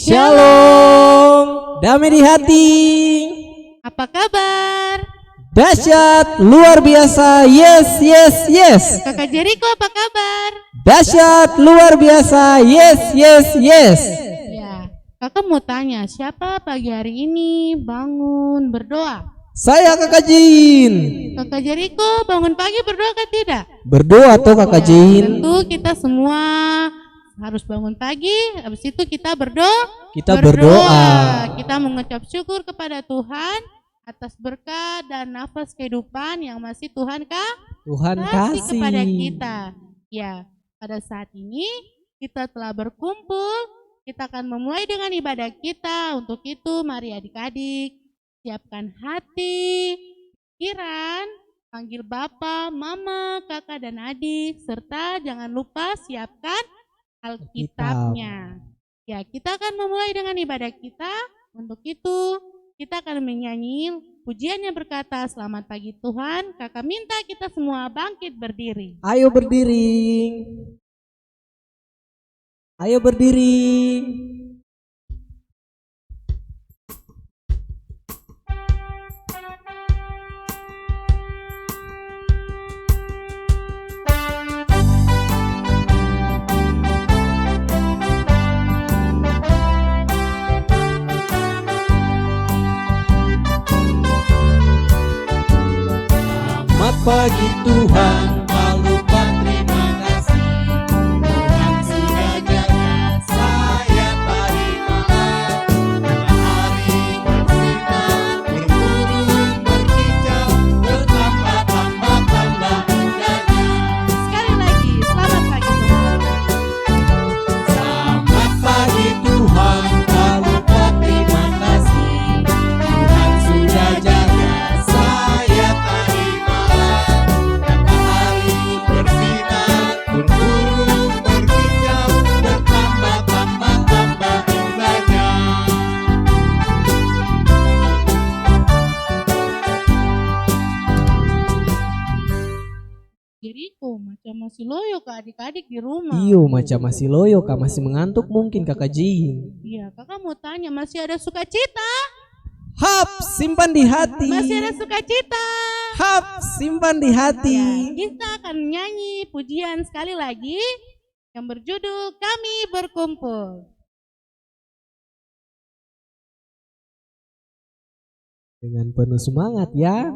Shalom, damai di hati. Apa kabar? Dahsyat, luar biasa, yes, yes, yes. Kakak Jericho apa kabar? Dahsyat, luar biasa, yes, yes, yes. Ya, kakak mau tanya, siapa pagi hari ini bangun berdoa? Saya Kakak Jin. Kakak Jericho bangun pagi berdoa kan tidak? Berdoa tuh Kakak Jin. Tentu kita semua harus bangun pagi, habis itu kita berdoa. Kita mengucap syukur kepada Tuhan atas berkat dan nafas kehidupan yang masih Tuhan kasih kepada kita. Ya, pada saat ini kita telah berkumpul, kita akan memulai dengan ibadah kita. Untuk itu mari adik-adik siapkan hati, pikiran, panggil Bapak, Mama, Kakak dan adik, serta jangan lupa siapkan Alkitabnya. Ya, kita akan memulai dengan ibadah kita. Untuk itu kita akan menyanyi pujian yang berkata selamat pagi Tuhan. Kakak minta kita semua bangkit berdiri. Ayo berdiri. Ayo berdiri. Pagi Tuhan, tak lupa terima kasih. Tuhan sudah jaga saya tadi malam. Matahari bersinar, berburung berkicau, bertambah indahnya. Sekali lagi, selamat pagi Tuhan. Selamat pagi Tuhan, tak lupa terima kasih. Tuhan sudah jaga saya tadi malam. Jericho macam masih loyo ke adik-adik di rumah. Iyo, macam masih loyo kak, masih mengantuk mungkin Kakak Jin. Iya, kakak mau tanya, masih ada sukacita? Hap, simpan di hati. Masih ada sukacita? Hap, simpan di hati. Ya, kita akan nyanyi pujian sekali lagi yang berjudul Kami Berkumpul. Dengan penuh semangat ya.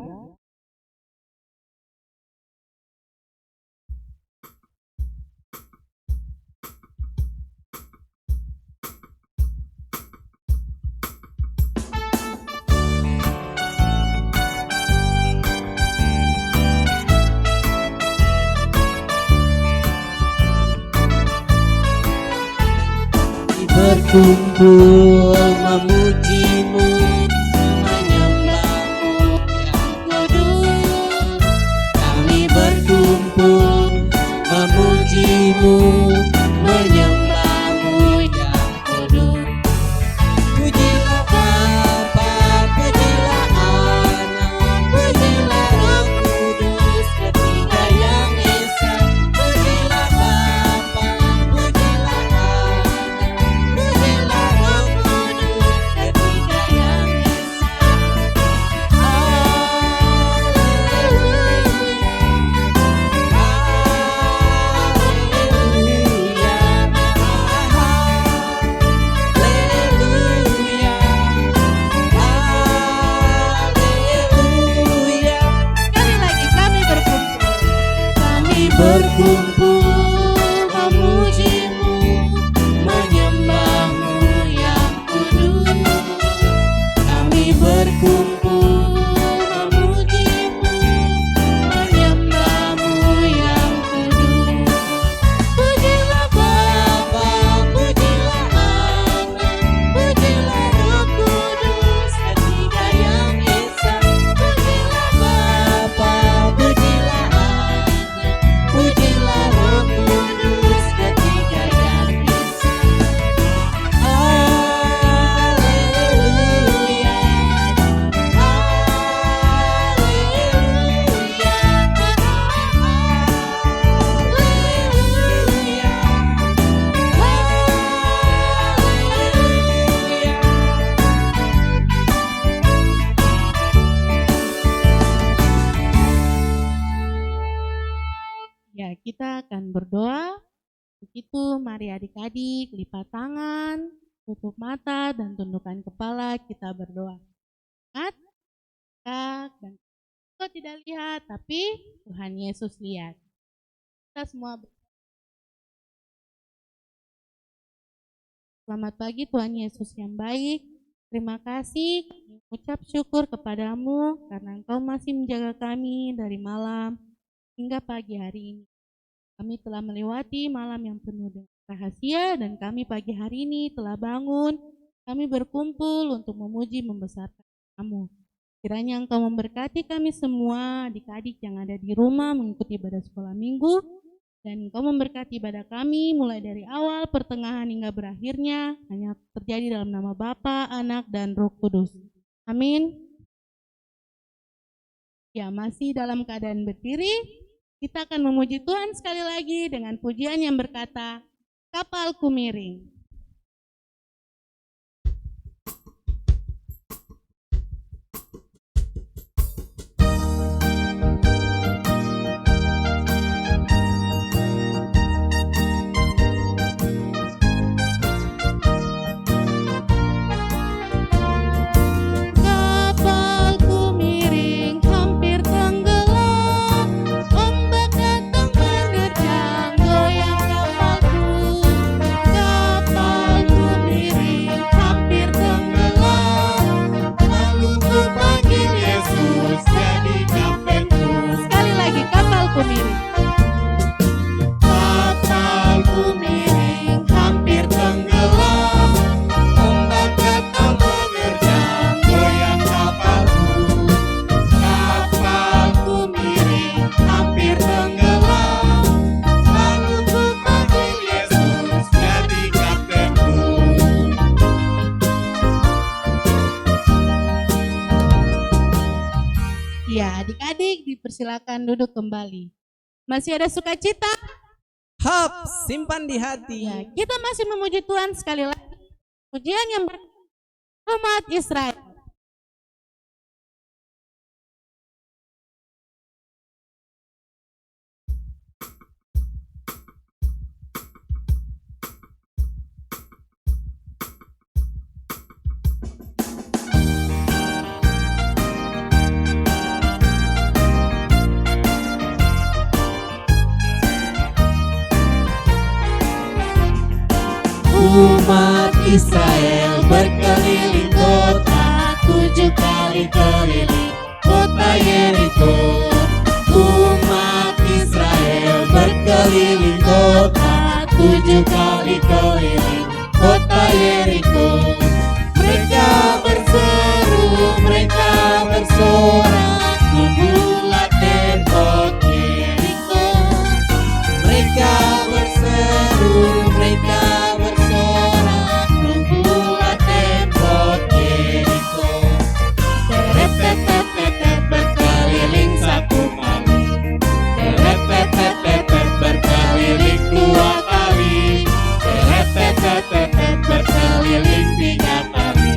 Berkumpul memujimu, menyembahmu yang kudus. Kami berkumpul memujimu, menyembahmu yang kudus. Pujilah Bapa, pujilah Anak, pujilah Roh Kudus, ketiga yang esa. Pujilah Bapa, pujilah Anak, pujilah Roh Kudus, ketiga yang esa. Sekali lagi kami berkumpul. Kami Berkumpul memujimu, menyembahmu yang kudus. Kami berkumpul memujimu, menyembahmu yang kudus. Pujilah Bapa, pujilah Anak, pujilah Roh Kudus, ketiga yang esa. Pujilah Bapa, pujilah Anak, pujilah Roh berdoa. Begitu, mari adik-adik lipat tangan, tutup mata, dan tundukkan kepala, kita berdoa. Ingat, dan kita tidak lihat, tapi Tuhan Yesus lihat. Kita semua selamat pagi Tuhan Yesus yang baik. Terima kasih, kami ucap syukur kepadamu karena Engkau masih menjaga kami dari malam hingga pagi hari ini. Kami telah melewati malam yang penuh dengan rahasia dan kami pagi hari ini telah bangun. Kami berkumpul untuk memuji membesarkan Kamu. Kiranya Engkau memberkati kami semua, adik-adik yang ada di rumah mengikuti ibadah sekolah minggu, dan Engkau memberkati ibadah kami mulai dari awal, pertengahan hingga berakhirnya, hanya terjadi dalam nama Bapa, Anak, dan Roh Kudus. Amin. Ya, masih dalam keadaan berdiri, kita akan memuji Tuhan sekali lagi dengan pujian yang berkata, Kapalku Miring. Silakan duduk kembali. Masih ada sukacita? Hap, simpan di hati. Ya, kita masih memuji Tuhan sekali lagi. Pujian yang umat Israel. Umat Israel berkeliling kota, 7 kali keliling kota Yeriko. Umat Israel berkeliling kota, 7 kali keliling kota Yeriko. Mereka berseru, mereka bersorak, membuat tembok Yeriko. Mereka berseru, mereka berkeliling 2 kali, berkeliling 3 kali,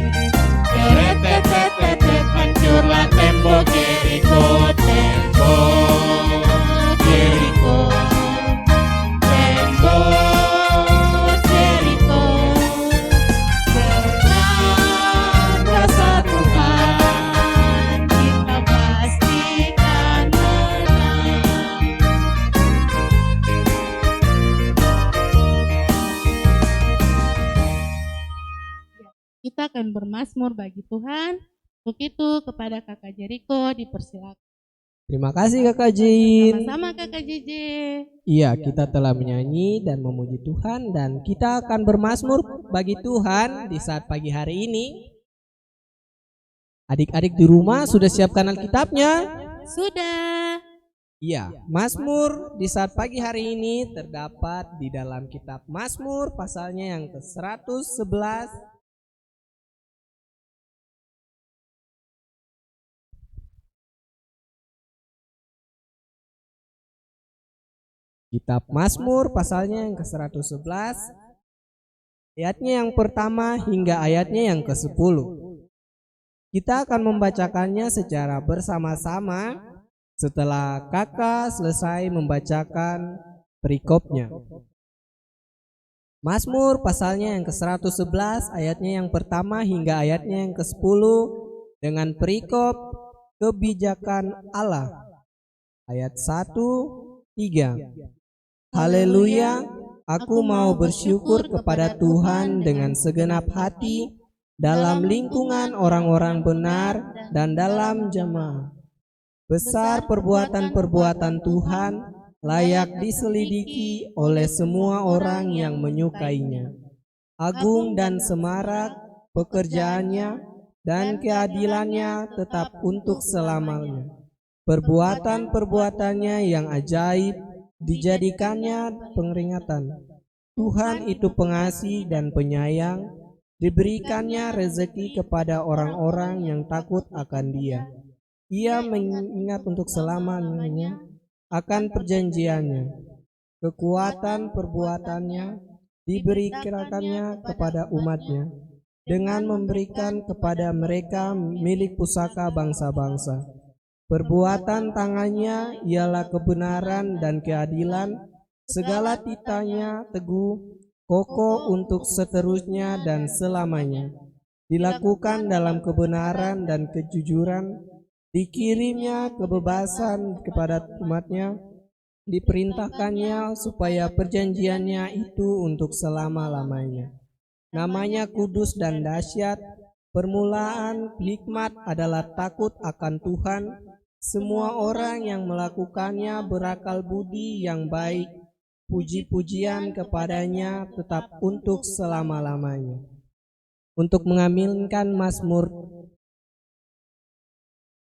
hancurlah tembok Yeriko, tembok Yeriko, tembok Yeriko. Dengan kuasa Tuhan kita pastikan menang. Kita akan bermazmur bagi Tuhan. Untuk itu kepada Kakak Jeriko dipersilakan. Terima kasih Kakak Jin. Sama-sama Kakak JJ. Iya, kita telah menyanyi dan memuji Tuhan, dan kita akan bermazmur bagi Tuhan di saat pagi hari ini. Adik-adik di rumah sudah siapkan Alkitabnya? Sudah. Iya, Mazmur di saat pagi hari ini terdapat di dalam kitab Mazmur pasalnya yang ke-111. Kitab Mazmur pasalnya yang ke-111, ayatnya yang pertama hingga ayatnya yang ke-10. Kita akan membacakannya secara bersama-sama. Setelah kakak selesai membacakan perikopnya. Mazmur pasalnya yang ke-111 ayatnya yang pertama hingga ayatnya yang ke-10 dengan perikop kebijakan Allah. Ayat 1-3. Haleluya, aku mau bersyukur kepada Tuhan dengan segenap hati dalam lingkungan orang-orang benar dan dalam jemaah. Besar perbuatan-perbuatan Tuhan, layak diselidiki oleh semua orang yang menyukainya. Agung dan semarak pekerjaannya dan keadilannya tetap untuk selamanya. Perbuatan-perbuatannya yang ajaib dijadikannya peringatan. Tuhan itu pengasih dan penyayang, diberikannya rezeki kepada orang-orang yang takut akan Dia. Ia mengingat untuk selamanya akan perjanjiannya. Kekuatan perbuatannya diberikannya kepada umatnya dengan memberikan kepada mereka milik pusaka bangsa-bangsa. Perbuatan tangannya ialah kebenaran dan keadilan, segala titanya teguh, kokoh untuk seterusnya dan selamanya. Dilakukan dalam kebenaran dan kejujuran, dikirimnya kebebasan kepada umatnya, diperintahkannya supaya perjanjiannya itu untuk selama-lamanya. Namanya kudus dan dahsyat, permulaan hikmat adalah takut akan Tuhan. Semua orang yang melakukannya berakal budi yang baik, puji-pujian kepadanya tetap untuk selama-lamanya. Untuk mengaminkan Mazmur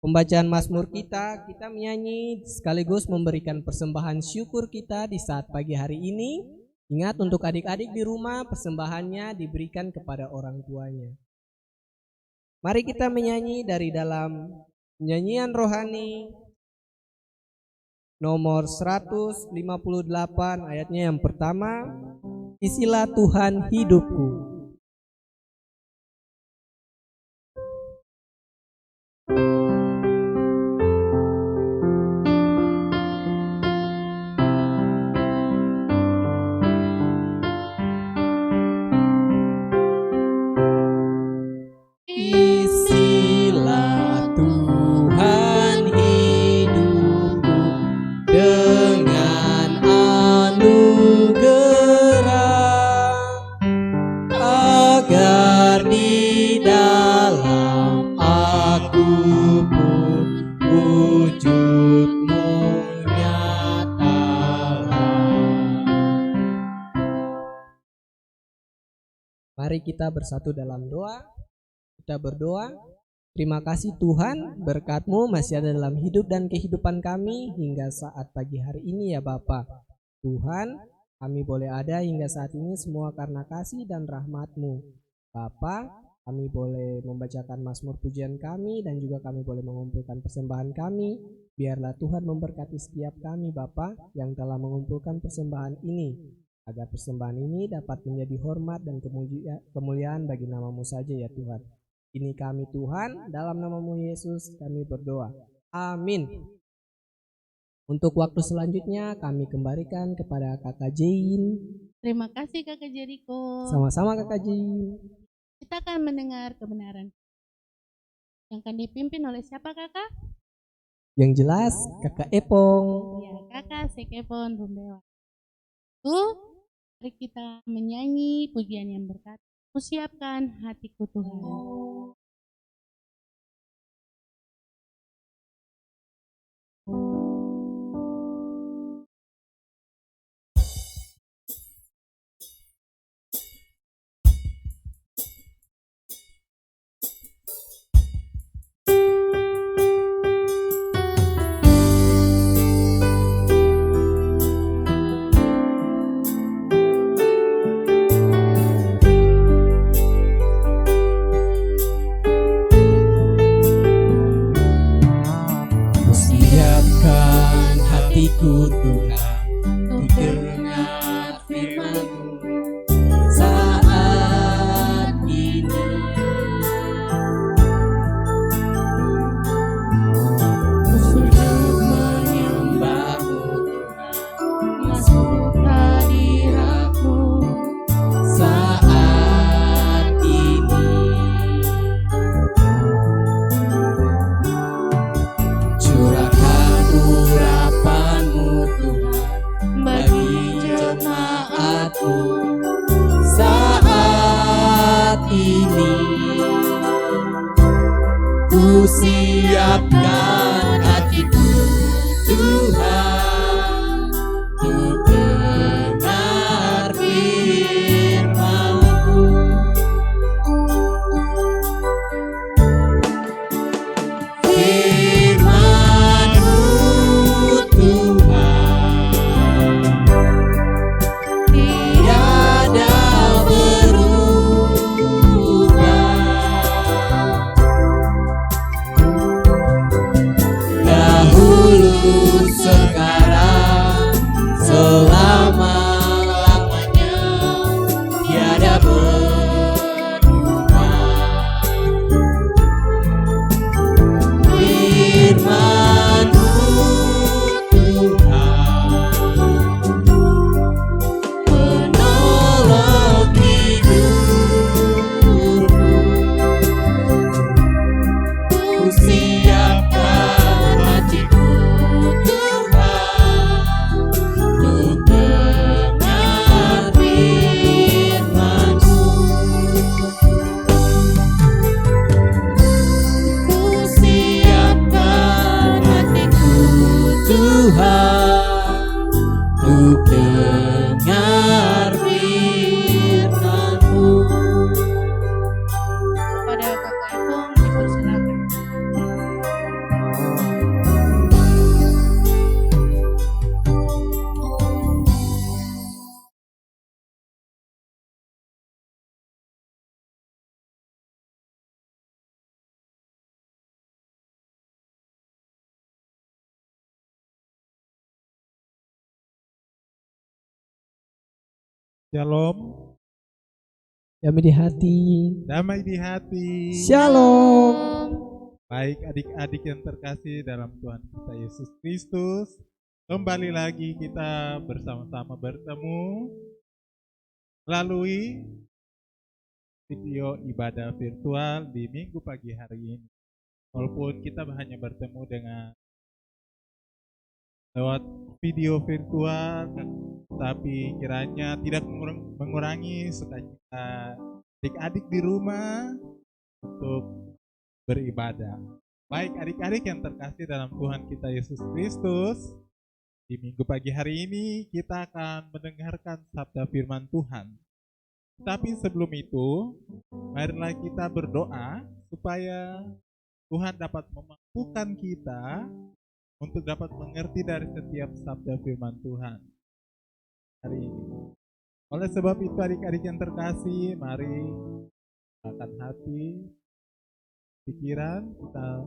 pembacaan Mazmur kita menyanyi sekaligus memberikan persembahan syukur kita di saat pagi hari ini. Ingat untuk adik-adik di rumah, persembahannya diberikan kepada orang tuanya. Mari kita menyanyi dari dalam nyanyian rohani nomor 158 ayatnya yang pertama, isilah Tuhan hidupku. Mari kita bersatu dalam doa. Kita berdoa. Terima kasih Tuhan, berkat-Mu masih ada dalam hidup dan kehidupan kami hingga saat pagi hari ini ya Bapa. Tuhan, kami boleh ada hingga saat ini semua karena kasih dan rahmat-Mu. Bapa, kami boleh membacakan Mazmur pujian kami dan juga kami boleh mengumpulkan persembahan kami. Biarlah Tuhan memberkati setiap kami Bapa yang telah mengumpulkan persembahan ini. Agar persembahan ini dapat menjadi hormat dan kemuliaan bagi nama-Mu saja ya Tuhan. Ini kami Tuhan, dalam nama-Mu Yesus kami berdoa. Amin. Untuk waktu selanjutnya kami kembalikan kepada Kakak Jain. Terima kasih Kakak Jericho. Sama-sama Kakak Jain. Kita akan mendengar kebenaran yang akan dipimpin oleh siapa Kakak? Yang jelas Kakak Epong. Ya, Kakak Sekepon Rumbewa. Mari kita menyanyi pujian yang berkata, "Kusiapkan hatiku Tuhan." hatiku Tuhan untuk dengar firman-Mu saat ini. Ku sujud menyembah-Mu Tuhan, siapkan hatiku Tuhan untuk dengar firman-Mu. Firman-Mu Tuhan tiada berubah, dahulu sekarang selama-lamanya tiada berubah. Firman-Mu Tuhan penolong hidupku, ku siapkan hatiku Tuhan untuk dengar firman-Mu. Ku siapkan hatiku Tuhan untuk dengar firman-Mu. Kepada Kakak Ipung dipersilakan. Shalom, Damai di hati. damai di hati. Shalom. Baik adik-adik yang terkasih dalam Tuhan kita Yesus Kristus, kembali lagi kita bersama-sama bertemu melalui video ibadah virtual di minggu pagi hari ini. Walaupun kita hanya bertemu dengan lewat video virtual, tapi kiranya tidak mengurangi sukacita adik-adik di rumah untuk beribadah. Baik adik-adik yang terkasih dalam Tuhan kita Yesus Kristus, di minggu pagi hari ini kita akan mendengarkan sabda firman Tuhan. Tapi sebelum itu, marilah kita berdoa supaya Tuhan dapat memampukan kita untuk dapat mengerti dari setiap sabda firman Tuhan hari ini. Oleh sebab itu adik-adik yang terkasih, mari akan hati, pikiran, kita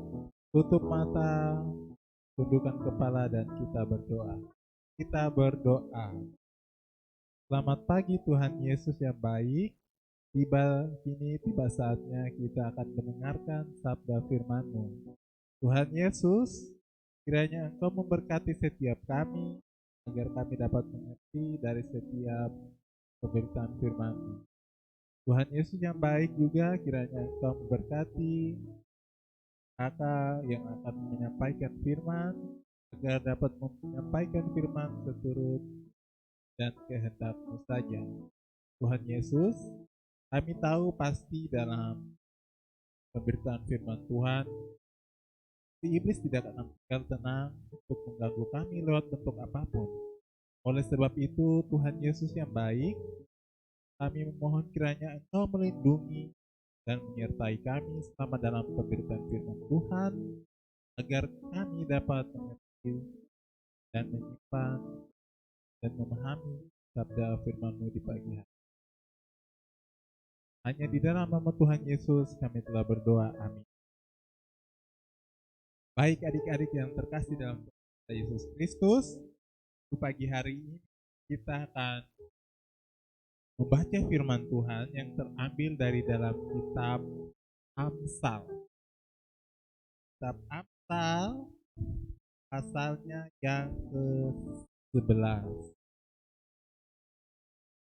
tutup mata, tundukkan kepala dan kita berdoa. Kita berdoa. Selamat pagi Tuhan Yesus yang baik. Tiba saatnya kita akan mendengarkan sabda firman-Mu. Tuhan Yesus, kiranya Engkau memberkati setiap kami, agar kami dapat mengerti dari setiap pemberitaan firman-Mu. Tuhan Yesus yang baik juga, kiranya Engkau memberkati kakak yang akan menyampaikan firman, agar dapat menyampaikan firman seturut dan kehendak-Mu saja. Tuhan Yesus, kami tahu pasti dalam pemberitaan firman Tuhan, si iblis tidak akan tinggal tenang untuk mengganggu kami lewat bentuk apapun. Oleh sebab itu, Tuhan Yesus yang baik, kami memohon kiranya Engkau melindungi dan menyertai kami selama dalam pemberitaan firman Tuhan, agar kami dapat mengerti dan menyimpan dan memahami sabda firman-Mu di pagi hari. Hanya di dalam nama Tuhan Yesus kami telah berdoa, amin. Baik adik-adik yang terkasih dalam Tuhan Yesus Kristus, di pagi hari ini kita akan membaca firman Tuhan yang terambil dari dalam kitab Amsal. Kitab Amsal pasalnya yang ke-11.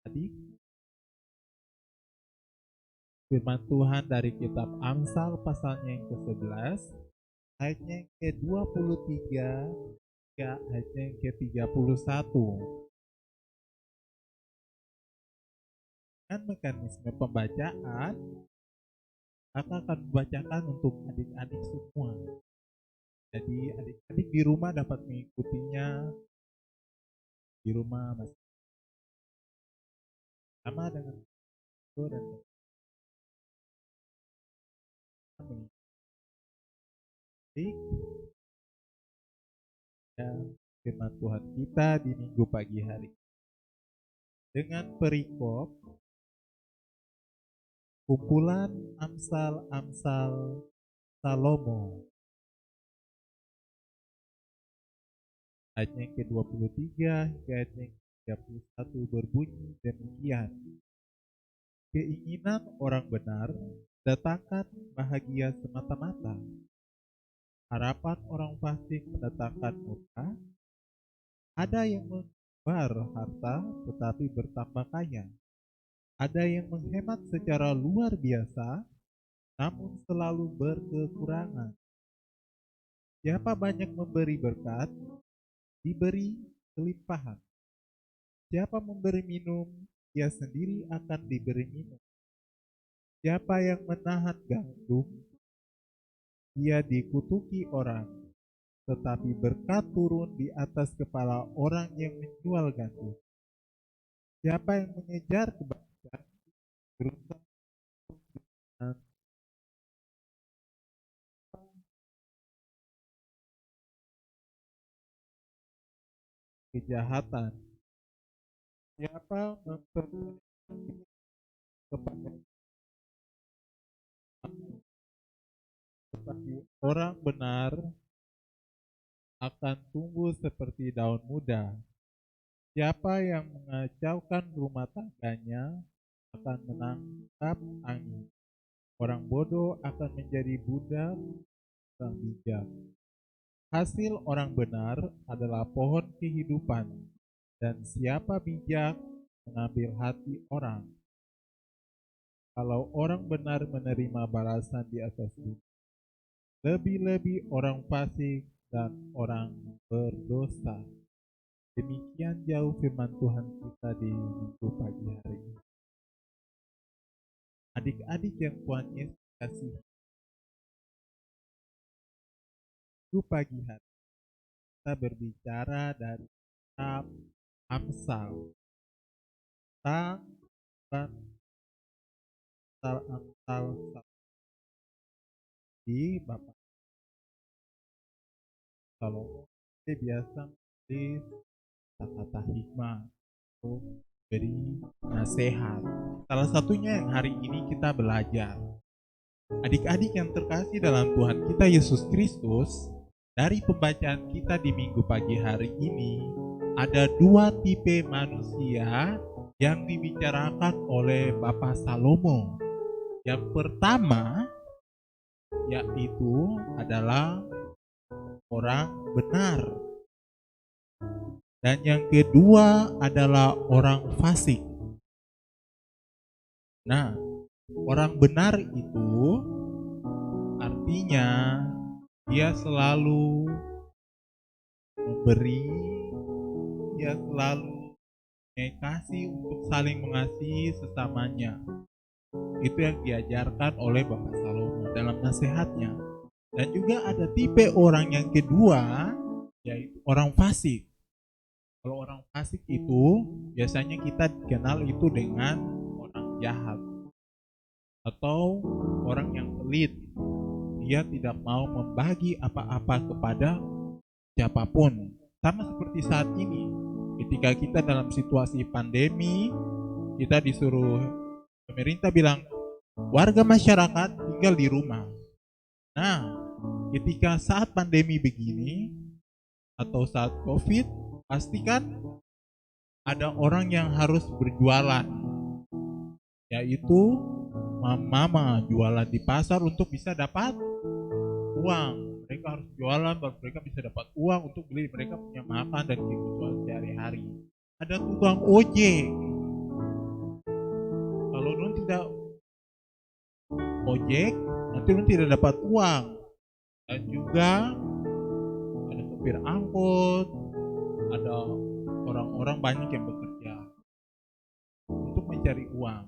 Tadi firman Tuhan dari kitab Amsal pasalnya yang ke-11, ayatnya yang ke-23 hingga ayatnya yang ke-31. Dengan mekanisme pembacaan, kakak akan membacakan untuk adik-adik semua. Jadi adik-adik di rumah dapat mengikutinya di rumah masih sama dengan itu dan mengikuti ya, firman Tuhan kita di minggu pagi hari dengan perikop kumpulan Amsal-Amsal Salomo ayat yang ke-23 hingga ayat yang ke-31 berbunyi demikian. Keinginan orang benar mendatangkan bahagia semata-mata. Harapan orang fasik mendatangkan murka. Ada yang menyebar harta tetapi bertambah kaya. Ada yang menghemat secara luar biasa namun selalu berkekurangan. Siapa banyak memberi berkat, diberi kelimpahan. Siapa memberi minum, dia sendiri akan diberi minum. Siapa yang menahan gandum, dia dikutuki orang, tetapi berkat turun di atas kepala orang yang menjual gandum. Siapa yang mengejar kebaikan, berusaha dengan kejahatan. Siapa memperoleh kepada tetapi orang benar akan tumbuh seperti daun muda. Siapa yang mengacaukan rumah tangganya akan menangkap angin. Orang bodoh akan menjadi budak orang bijak. Hasil orang benar adalah pohon kehidupan, dan siapa bijak mengambil hati orang. Kalau orang benar menerima balasan di atas bumi, lebih-lebih orang fasik dan orang berdosa. Demikian jauh firman Tuhan kita di minggu pagi hari ini. Adik-adik yang Tuhan Yesus kasih, minggu pagi hari kita berbicara dari kitab Amsal tentang Amsal di Bapak Salomo. Dia biasa menulis kata-kata hikmah untuk beri nasihat. Salah satunya yang hari ini kita belajar. Adik-adik yang terkasih dalam Tuhan kita Yesus Kristus, dari pembacaan kita di minggu pagi hari ini, ada dua tipe manusia yang dibicarakan oleh Bapak Salomo. Yang pertama yaitu adalah orang benar. Dan yang kedua adalah orang fasik. Nah, orang benar itu artinya dia selalu memberi, dia selalu kasih untuk saling mengasihi sesamanya. Itu yang diajarkan oleh Bapak Salomo dalam nasihatnya. Dan juga ada tipe orang yang kedua, yaitu orang fasik. Kalau orang fasik itu biasanya kita kenal itu dengan orang jahat atau orang yang pelit. Dia tidak mau membagi apa-apa kepada siapapun. Sama seperti saat ini, ketika kita dalam situasi pandemi, kita disuruh pemerintah bilang warga masyarakat tinggal di rumah. Nah, ketika saat pandemi begini atau saat COVID, pastikan ada orang yang harus berjualan, yaitu mama jualan di pasar untuk bisa dapat uang. Mereka harus jualan baru mereka bisa dapat uang untuk beli mereka punya makan dan kebutuhan sehari-hari. Ada tukang ojek. Kalau non tidak ojek, nanti non tidak dapat uang. Dan juga ada sopir angkot, ada orang-orang banyak yang bekerja untuk mencari uang,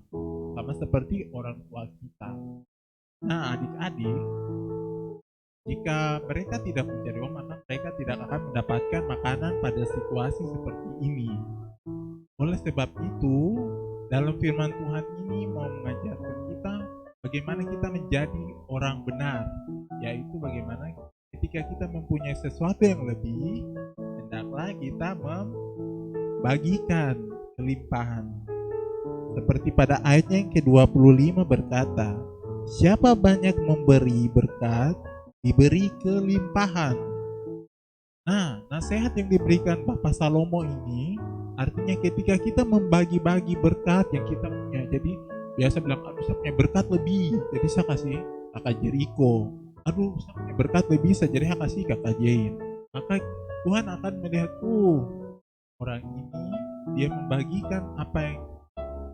sama seperti orang tua kita. Nah, adik-adik, Jika mereka tidak mencari uang, maka mereka tidak akan mendapatkan makanan pada situasi seperti ini. Oleh sebab itu, dalam firman Tuhan ini mau mengajarkan kita bagaimana kita menjadi orang benar, yaitu bagaimana ketika kita mempunyai sesuatu yang lebih, hendaklah kita membagikan kelimpahan. Seperti pada ayatnya yang ke-25 berkata, siapa banyak memberi berkat, diberi kelimpahan. Nah, nasihat yang diberikan Bapak Salomo ini artinya ketika kita membagi-bagi berkat yang kita punya. Jadi biasa bilang, aduh saya punya berkat lebih, jadi saya kasih kakak Jericho. Aduh saya punya berkat lebih, saya jadi saya kasih kakak Jain. Maka Tuhan akan melihat, orang ini dia membagikan apa yang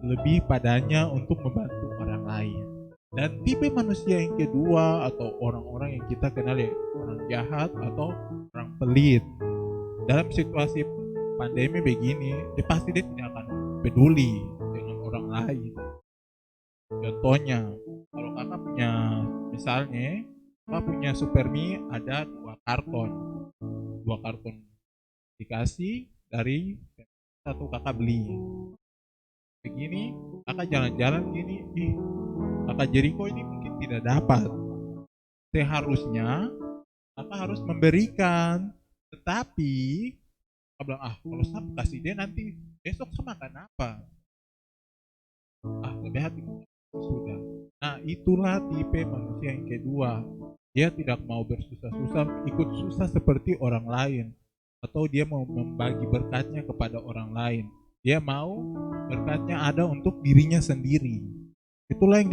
lebih padanya untuk membantu orang lain. Dan tipe manusia yang kedua atau orang-orang yang kita kenal ya, orang jahat atau orang pelit. Dalam situasi pandemi begini, dia pasti dia tidak akan peduli dengan orang lain. Contohnya, kalau kakak punya, misalnya, kakak punya Supermi ada 2 karton dikasih dari satu kakak beli. Begini, kakak jalan-jalan gini, kakak Jericho ini mungkin tidak dapat. Seharusnya kakak harus memberikan, tetapi kakak bilang, kalau saya kasih dia nanti besok saya makan apa? Lebih hati sudah. Nah, itulah tipe manusia yang kedua. Dia tidak mau bersusah-susah, ikut susah seperti orang lain, atau dia mau membagi berkatnya kepada orang lain. Dia mau berkatnya ada untuk dirinya sendiri. Itulah yang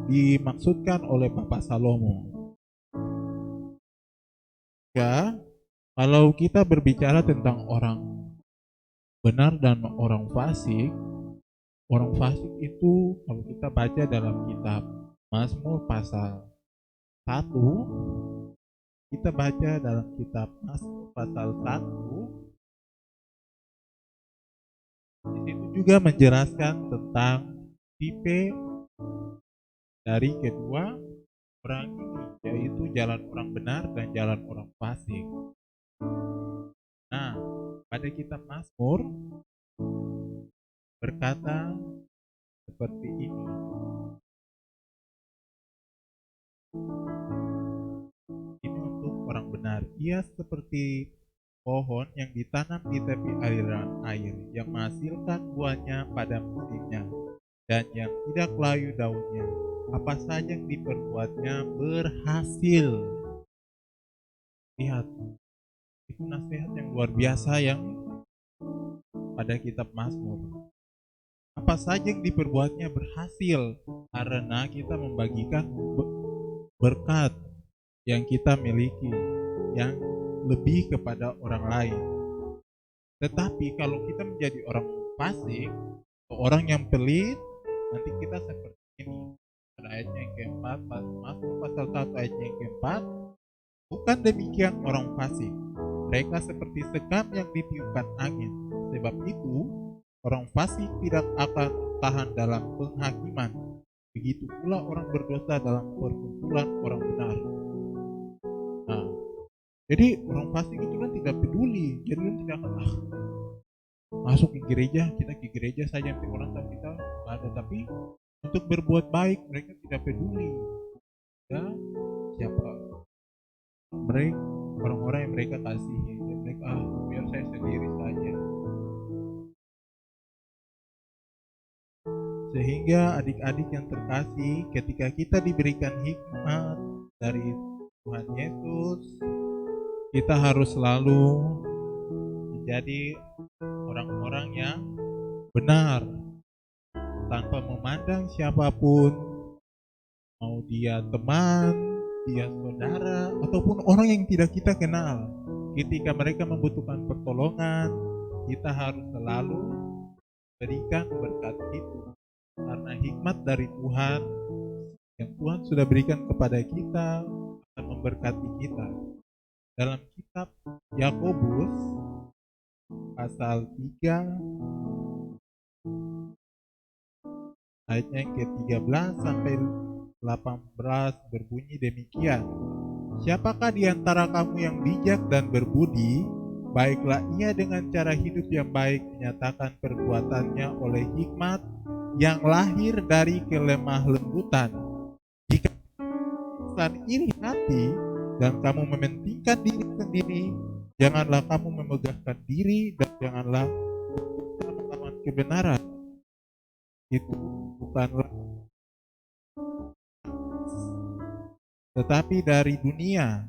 dimaksudkan oleh Bapak Salomo. Ya, kalau kita berbicara tentang orang benar dan orang fasik itu kalau kita baca dalam kitab Mazmur pasal 1, kita baca dalam kitab Mazmur pasal 1, di situ juga menjelaskan tentang tipe dari kedua orang ini, yaitu jalan orang benar dan jalan orang fasik. Nah, pada kitab Mazmur berkata seperti ini. Ini untuk orang benar. Ia seperti pohon yang ditanam di tepi aliran air, yang menghasilkan buahnya pada musimnya, dan yang tidak layu daunnya. Apa saja yang diperbuatnya berhasil. Lihat, itu nasihat yang luar biasa yang pada kitab Mazmur. Apa saja yang diperbuatnya berhasil karena kita membagikan berkat yang kita miliki yang lebih kepada orang lain. Tetapi kalau kita menjadi orang fasik atau orang yang pelit, nanti kita seperti ini. Pada ayatnya yang keempat, Mazmur pasal 1 ayatnya yang keempat, bukan demikian orang fasik, mereka seperti sekam yang ditiupkan angin. Sebab itu orang fasik tidak akan tahan dalam penghakiman. Begitu pula orang berdosa dalam perkumpulan orang benar. Nah, jadi orang fasik itu kan tidak peduli. Jadi kan tidak akan masuk ke gereja, kita ke gereja saja, nanti orang tahu kita ada. Tapi untuk berbuat baik mereka tidak peduli. Ya, siapa mereka, orang-orang yang mereka kasihi, mereka biar saya sendiri saja. Sehingga adik-adik yang terkasih, ketika kita diberikan hikmat dari Tuhan Yesus, kita harus selalu menjadi orang-orang yang benar tanpa memandang siapapun, mau dia teman, dia saudara, ataupun orang yang tidak kita kenal. Ketika mereka membutuhkan pertolongan, kita harus selalu berikan berkat itu. Karena hikmat dari Tuhan yang Tuhan sudah berikan kepada kita akan memberkati kita. Dalam kitab Yakobus pasal 3 ayatnya yang ke-13 sampai 18 berbunyi demikian. Siapakah di antara kamu yang bijak dan berbudi? Baiklah ia dengan cara hidup yang baik menyatakan perbuatannya oleh hikmat yang lahir dari kelemah lembutan. Jika insan iri hati dan kamu mementingkan diri sendiri, janganlah kamu memegahkan diri dan janganlah melawan kebenaran. Itu bukanlah tetapi dari dunia,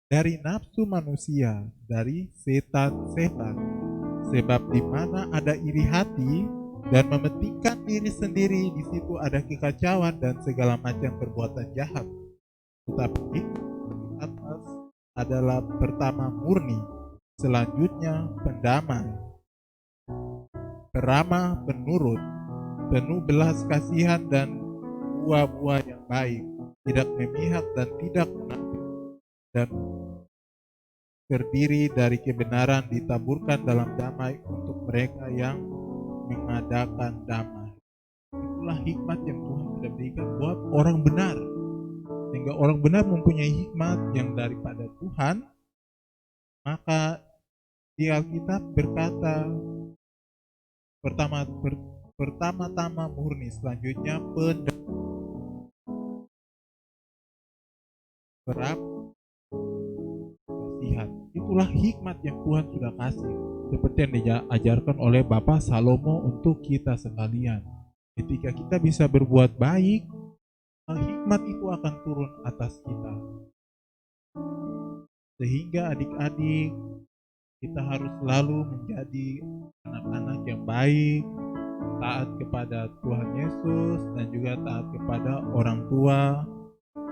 dari nafsu manusia, dari setan-setan. Sebab di mana ada iri hati dan mementingkan diri sendiri, di situ ada kekacauan dan segala macam perbuatan jahat. Tetapi atas adalah pertama murni, selanjutnya pendamai, peramah, penurut, penuh belas kasihan dan buah-buah yang baik, tidak memihak dan tidak munafik, dan terdiri dari kebenaran ditaburkan dalam damai untuk mereka yang mengadakan damai. Itulah hikmat yang Tuhan sudah berikan buat orang benar, sehingga orang benar mempunyai hikmat yang daripada Tuhan. Maka di Alkitab berkata pertama-tama murni, selanjutnya kasihan. Itulah hikmat yang Tuhan sudah kasih, seperti yang diajarkan oleh Bapak Salomo untuk kita sekalian. Ketika kita bisa berbuat baik, hikmat itu akan turun atas kita, sehingga adik-adik kita harus selalu menjadi anak-anak yang baik, taat kepada Tuhan Yesus, dan juga taat kepada orang tua.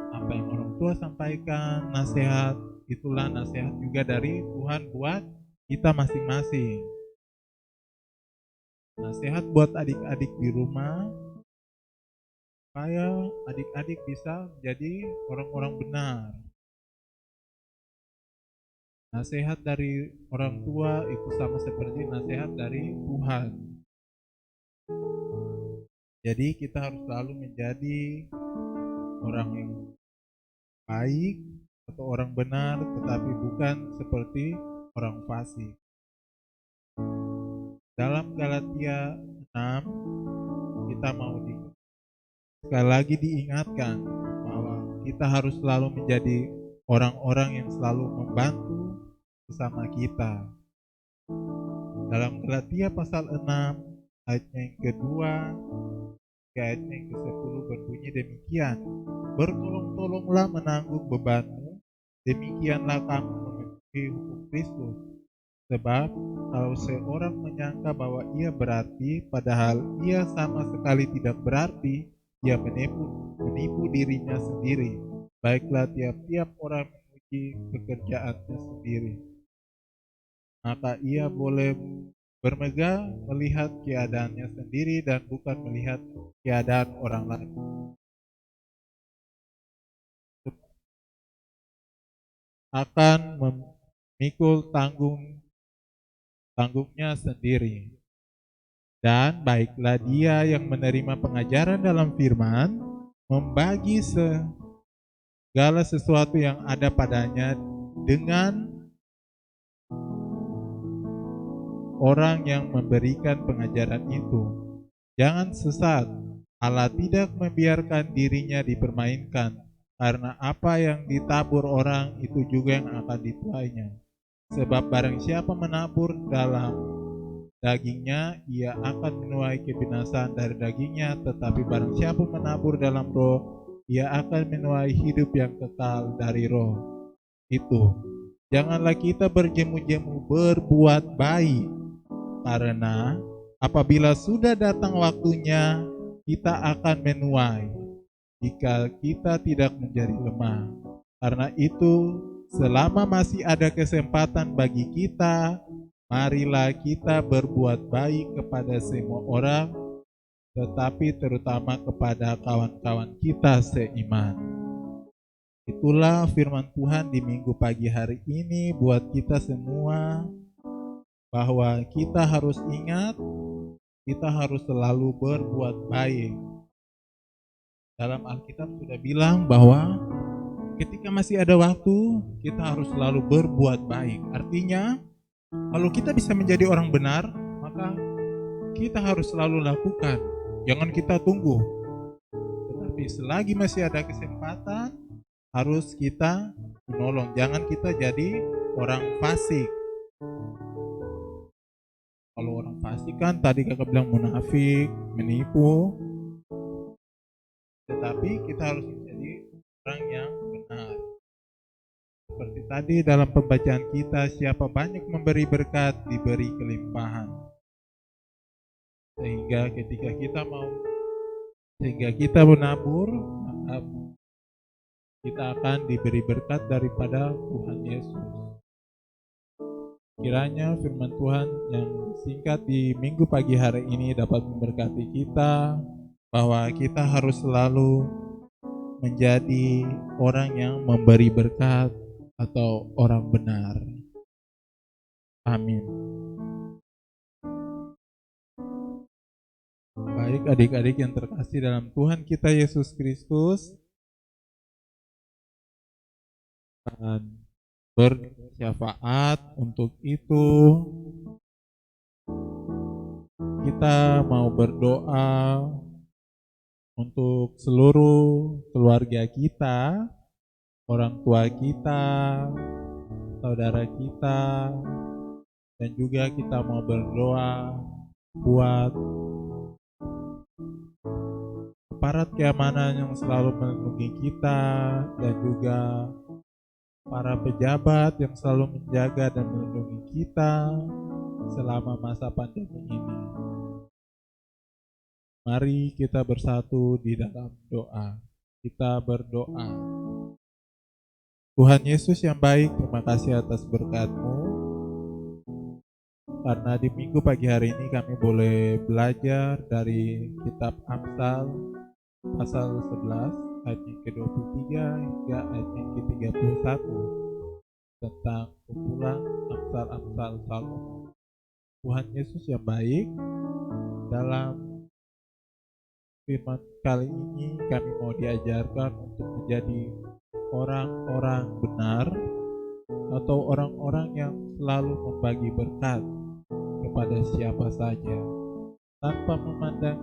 Apa yang orang tua sampaikan, nasihat, itulah nasihat juga dari Tuhan buat kita masing-masing. Nasihat buat adik-adik di rumah, supaya adik-adik bisa menjadi orang-orang benar. Nasihat dari orang tua itu sama seperti nasihat dari Tuhan. Jadi kita harus selalu menjadi orang yang baik atau orang benar, tetapi bukan seperti orang fasik. Dalam Galatia 6 kita mau sekali lagi diingatkan bahwa kita harus selalu menjadi orang-orang yang selalu membantu sesama kita. Dalam Galatia pasal 6 ayatnya yang kedua hingga ayatnya yang ke-10 berbunyi demikian: bertolong-tolonglah menanggung bebanmu, demikianlah kamu memenuhi hukum Kristus. Sebab kalau seorang menyangka bahwa ia berarti, padahal ia sama sekali tidak berarti, ia menipu dirinya sendiri. Baiklah tiap-tiap orang memuji pekerjaannya sendiri, maka ia boleh bermegah melihat keadaannya sendiri dan bukan melihat keadaan orang lain. Akan memikul tanggungnya sendiri. Dan baiklah dia yang menerima pengajaran dalam firman, membagi segala sesuatu yang ada padanya dengan orang yang memberikan pengajaran itu. Jangan sesat, Allah tidak membiarkan dirinya dipermainkan, karena apa yang ditabur orang itu juga yang akan dituainya. Sebab barang siapa menabur dalam dagingnya, ia akan menuai kebinasaan dari dagingnya, tetapi barang siapa menabur dalam roh, ia akan menuai hidup yang kekal dari roh itu. Janganlah kita berjemu-jemu berbuat baik, karena apabila sudah datang waktunya, kita akan menuai jika kita tidak menjadi lemah. Karena itu, selama masih ada kesempatan bagi kita, marilah kita berbuat baik kepada semua orang, tetapi terutama kepada kawan-kawan kita seiman. Itulah firman Tuhan di minggu pagi hari ini buat kita semua, bahwa kita harus ingat, kita harus selalu berbuat baik. Dalam Alkitab sudah bilang bahwa ketika masih ada waktu, kita harus selalu berbuat baik. Artinya, kalau kita bisa menjadi orang benar, maka kita harus selalu lakukan. Jangan kita tunggu. Tetapi selagi masih ada kesempatan, harus kita menolong. Jangan kita jadi orang fasik. Kalau orang fasik kan tadi kakak bilang munafik, menipu. Tetapi kita harus menjadi orang yang benar. Seperti tadi dalam pembacaan kita, siapa banyak memberi berkat, diberi kelimpahan. Sehingga kita menabur, maka kita akan diberi berkat daripada Tuhan Yesus. Kiranya firman Tuhan yang singkat di minggu pagi hari ini dapat memberkati kita, bahwa kita harus selalu menjadi orang yang memberi berkat atau orang benar. Amin. Baik adik-adik yang terkasih dalam Tuhan kita Yesus Kristus, dan bersyafaat untuk itu kita mau berdoa untuk seluruh keluarga kita, orang tua kita, saudara kita, dan juga kita mau berdoa buat aparat keamanan yang selalu melindungi kita, dan juga para pejabat yang selalu menjaga dan melindungi kita selama masa pandemi ini. Mari kita bersatu di dalam doa. Kita berdoa. Tuhan Yesus yang baik, terima kasih atas berkat-Mu. Karena di minggu pagi hari ini kami boleh belajar dari kitab Amsal pasal 11 ayat yang ke-23 hingga ayat yang ke-31 tentang kumpulan Amsal-Amsal Salomo. Tuhan Yesus yang baik, dalam firman kali ini kami mau diajarkan untuk menjadi orang-orang benar atau orang-orang yang selalu membagi berkat kepada siapa saja tanpa memandang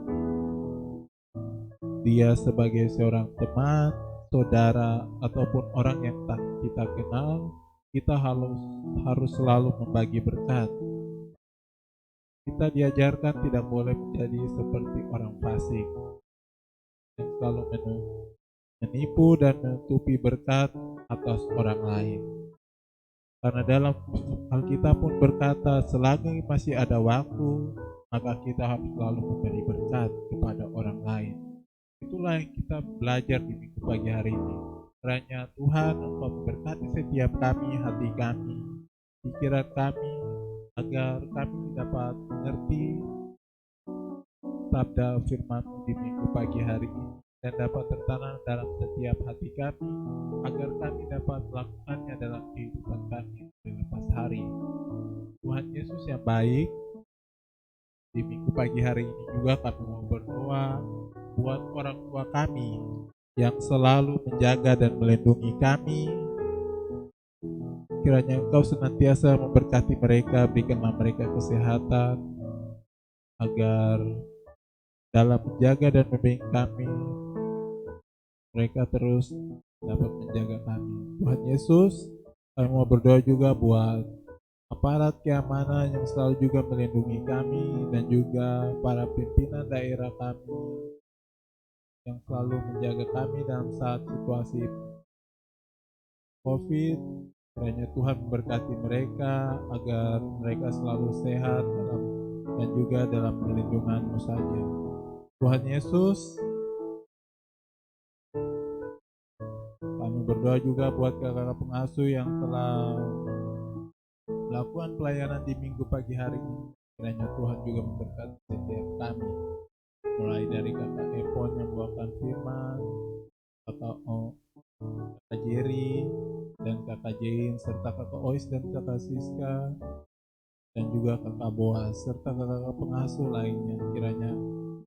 dia sebagai seorang teman, saudara, ataupun orang yang tak kita kenal. Kita harus selalu membagi berkat. Kita diajarkan tidak boleh menjadi seperti orang fasik yang selalu menipu dan menutupi berkat atas orang lain. Karena dalam Alkitab pun berkata, selagi masih ada waktu, maka kita harus selalu memberi berkat kepada orang lain. Itulah yang kita belajar di minggu pagi hari ini. Kiranya Tuhan Engkau memberkati setiap kami, hati kami, pikiran kami, agar kami dapat mengerti sabda firman-Mu di minggu pagi hari ini dan dapat tertanam dalam setiap hati kami, agar kami dapat melakukannya dalam kehidupan kami lepas hari. Tuhan Yesus yang baik, di minggu pagi hari ini juga kami mau berdoa buat orang tua kami yang selalu menjaga dan melindungi kami. Kiranya Engkau senantiasa memberkati mereka, berikanlah mereka kesehatan, agar dalam menjaga dan membimbing kami, mereka terus dapat menjaga kami. Tuhan Yesus, kami mau berdoa juga buat aparat keamanan yang selalu juga melindungi kami, dan juga para pimpinan daerah kami yang selalu menjaga kami dalam saat situasi COVID. Kiranya Tuhan memberkati mereka agar mereka selalu sehat dan juga dalam perlindungan-Mu saja. Tuhan Yesus, kami berdoa juga buat kakak-kakak pengasuh yang telah melakukan pelayanan di minggu pagi hari ini. Kiranya Tuhan juga memberkati setiap kami, mulai dari kakak Epon yang membawakan firman, kakak Jerry dan kakak Jain, serta kakak Ois dan kakak Siska, dan juga kakak Boas, serta kakak pengasuh lainnya. Kiranya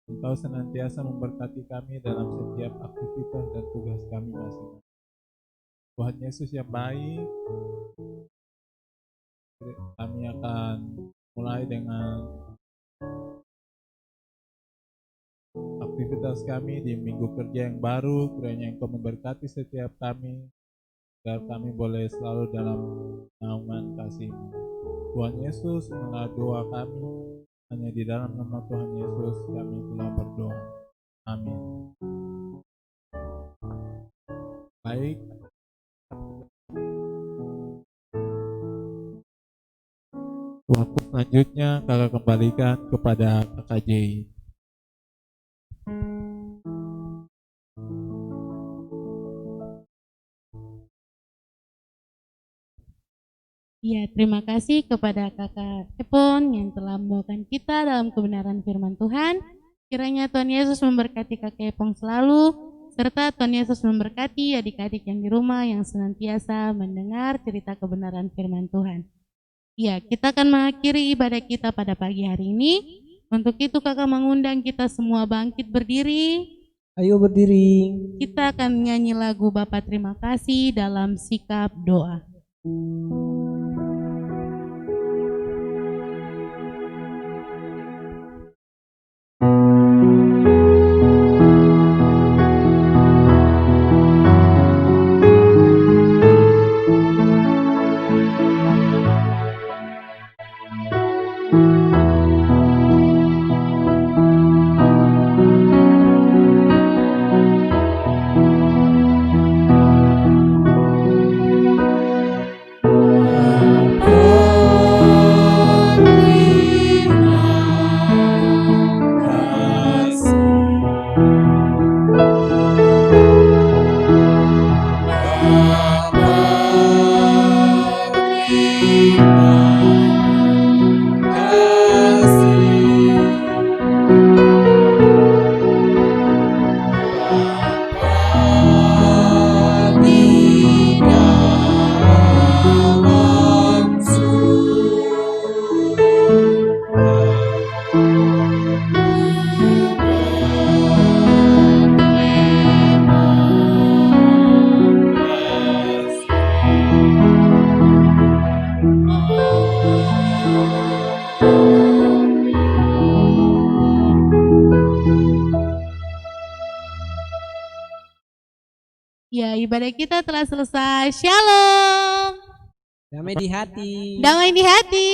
Engkau senantiasa memberkati kami dalam setiap aktivitas dan tugas kami masing-masing. Tuhan Yesus yang baik. Kami akan mulai dengan aktivitas kami di minggu kerja yang baru. Kiranya Engkau memberkati setiap kami, agar kami boleh selalu dalam naungan kasih-Mu. Tuhan Yesus, inilah doa kami. Hanya di dalam nama Tuhan Yesus kami telah berdoa. Amin. Baik. Waktu selanjutnya kakak kembalikan kepada kakak Jay. Ya, terima kasih kepada kakak Epon yang telah membawakan kita dalam kebenaran firman Tuhan. Kiranya Tuhan Yesus memberkati kakak Epon selalu, serta Tuhan Yesus memberkati adik-adik yang di rumah yang senantiasa mendengar cerita kebenaran firman Tuhan. Ya, kita akan mengakhiri ibadah kita pada pagi hari ini. Untuk itu kakak mengundang kita semua bangkit berdiri. Ayo berdiri. Kita akan nyanyi lagu Bapa Terima Kasih dalam sikap doa. Ya, ibadah kita telah selesai. Shalom. Damai di hati. Damai di hati.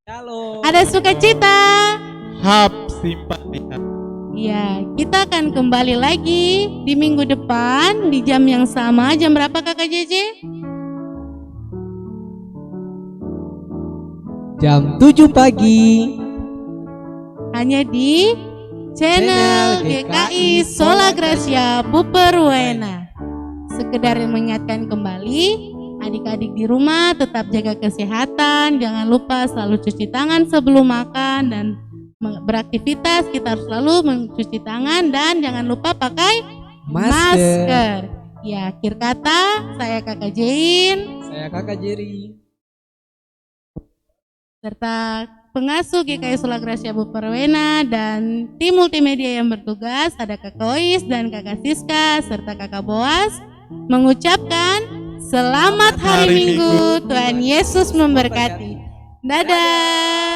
Shalom. Ada sukacita. Hap simpan di hati. Ya, kita akan kembali lagi di minggu depan di jam yang sama. Jam berapa kakak JJ? Jam 7 pagi. Hanya di channel GKI Sola Gracia Buperwena. Sekedar mengingatkan kembali, adik-adik di rumah tetap jaga kesehatan, jangan lupa selalu cuci tangan sebelum makan, dan beraktivitas kita harus selalu mencuci tangan, dan jangan lupa pakai masker. Ya, akhir kata, saya kakak Jain, Saya kakak Jerry, serta pengasuh GKI Sola Gracia Buperwena dan tim multimedia yang bertugas, ada kakak Ois dan kakak Siska serta kakak Boas, mengucapkan selamat hari Minggu. Tuhan Yesus memberkati. Dadah.